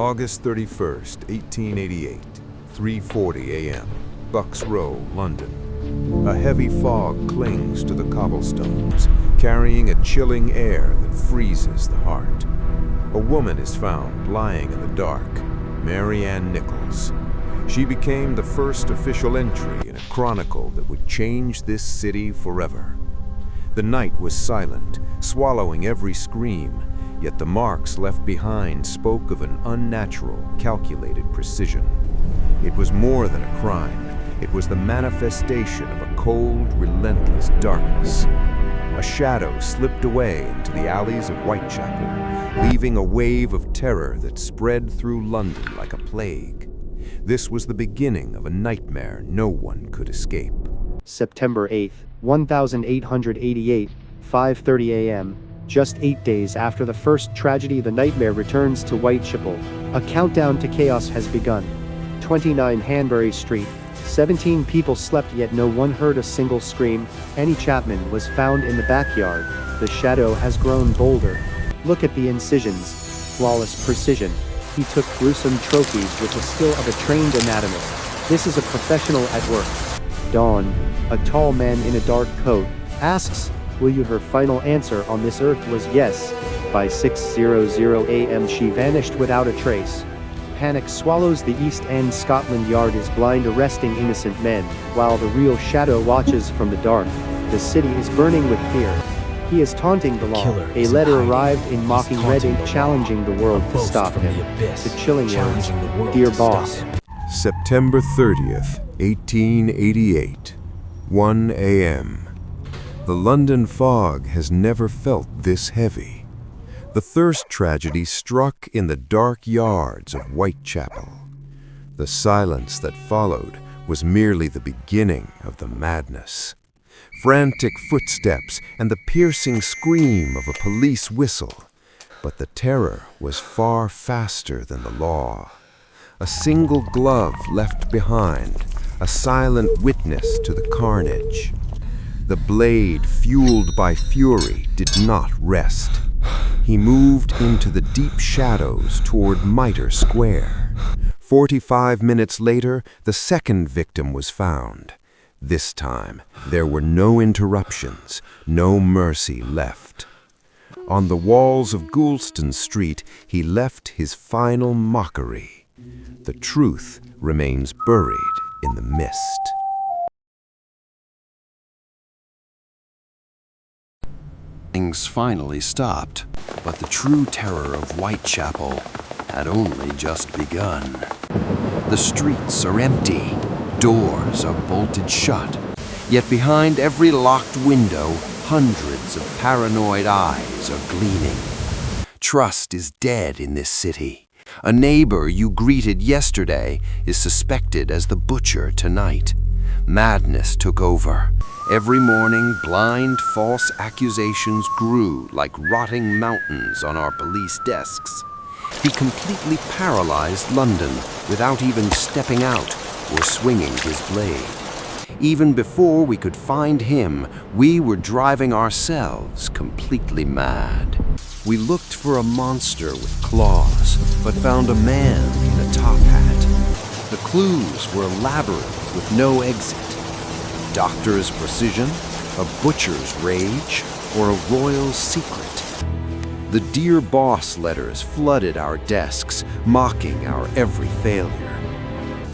August 31st, 1888, 3:40 a.m., Bucks Row, London. A heavy fog clings to the cobblestones, carrying a chilling air that freezes the heart. A woman is found lying in the dark, Mary Ann Nichols. She became the first official entry in a chronicle that would change this city forever. The night was silent, swallowing every scream, yet the marks left behind spoke of an unnatural, calculated precision. It was more than a crime. It was the manifestation of a cold, relentless darkness. A shadow slipped away into the alleys of Whitechapel, leaving a wave of terror that spread through London like a plague. This was the beginning of a nightmare no one could escape. September 8th, 1888, 5:30 a.m. Just 8 days after the first tragedy, the nightmare returns to Whitechapel. A countdown to chaos has begun. 29 Hanbury Street. 17 people slept, yet no one heard a single scream. Annie Chapman was found in the backyard. The shadow has grown bolder. Look at the incisions. Flawless precision. He took gruesome trophies with the skill of a trained anatomist. This is a professional at work. Dawn, a tall man in a dark coat, asks, "Will you?" Her final answer on this earth was yes. By 6:00 a.m. she vanished without a trace. Panic swallows the East End. Scotland Yard is blind, arresting innocent men, while the real shadow watches from the dark. The city is burning with fear. He is taunting the law. A letter arrived in mocking red ink, challenging the world to stop him. The chilling words, "Dear boss." September 30th, 1888, 1 a.m. The London fog has never felt this heavy. The thirst tragedy struck in the dark yards of Whitechapel. The silence that followed was merely the beginning of the madness. Frantic footsteps and the piercing scream of a police whistle. But the terror was far faster than the law. A single glove left behind, a silent witness to the carnage. The blade, fueled by fury, did not rest. He moved into the deep shadows toward Mitre Square. 45 minutes later, the second victim was found. This time, there were no interruptions, no mercy left. On the walls of Goulston Street, he left his final mockery. The truth remains buried in the mist. Things finally stopped, but the true terror of Whitechapel had only just begun. The streets are empty, doors are bolted shut, yet behind every locked window, hundreds of paranoid eyes are gleaming. Trust is dead in this city. A neighbor you greeted yesterday is suspected as the butcher tonight. Madness took over. Every morning, blind, false accusations grew like rotting mountains on our police desks. He completely paralyzed London without even stepping out or swinging his blade. Even before we could find him, we were driving ourselves completely mad. We looked for a monster with claws, but found a man in a top hat. The clues were a labyrinth with no exit. Doctor's precision, a butcher's rage, or a royal secret. The "Dear Boss" letters flooded our desks, mocking our every failure.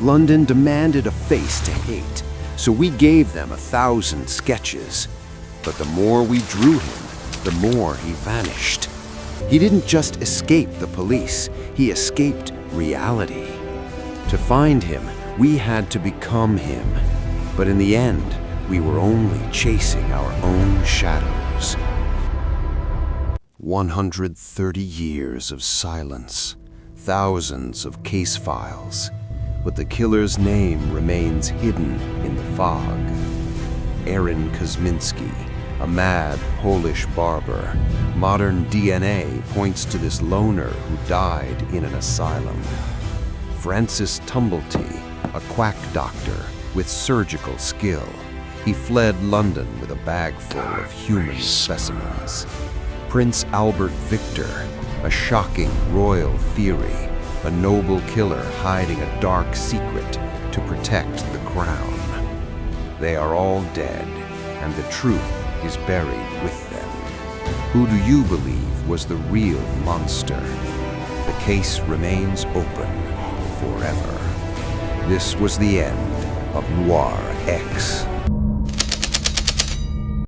London demanded a face to hate, so we gave them 1,000 sketches. But the more we drew him, the more he vanished. He didn't just escape the police, he escaped reality. To find him, we had to become him. But in the end, we were only chasing our own shadows. 130 years of silence, thousands of case files, but the killer's name remains hidden in the fog. Aaron Kosminski, a mad Polish barber. Modern DNA points to this loner who died in an asylum. Francis Tumblety, a quack doctor with surgical skill. He fled London with a bag full of human specimens. Prince Albert Victor, a shocking royal theory, a noble killer hiding a dark secret to protect the crown. They are all dead, and the truth is buried with them. Who do you believe was the real monster? The case remains open forever. This was the end of Noir X.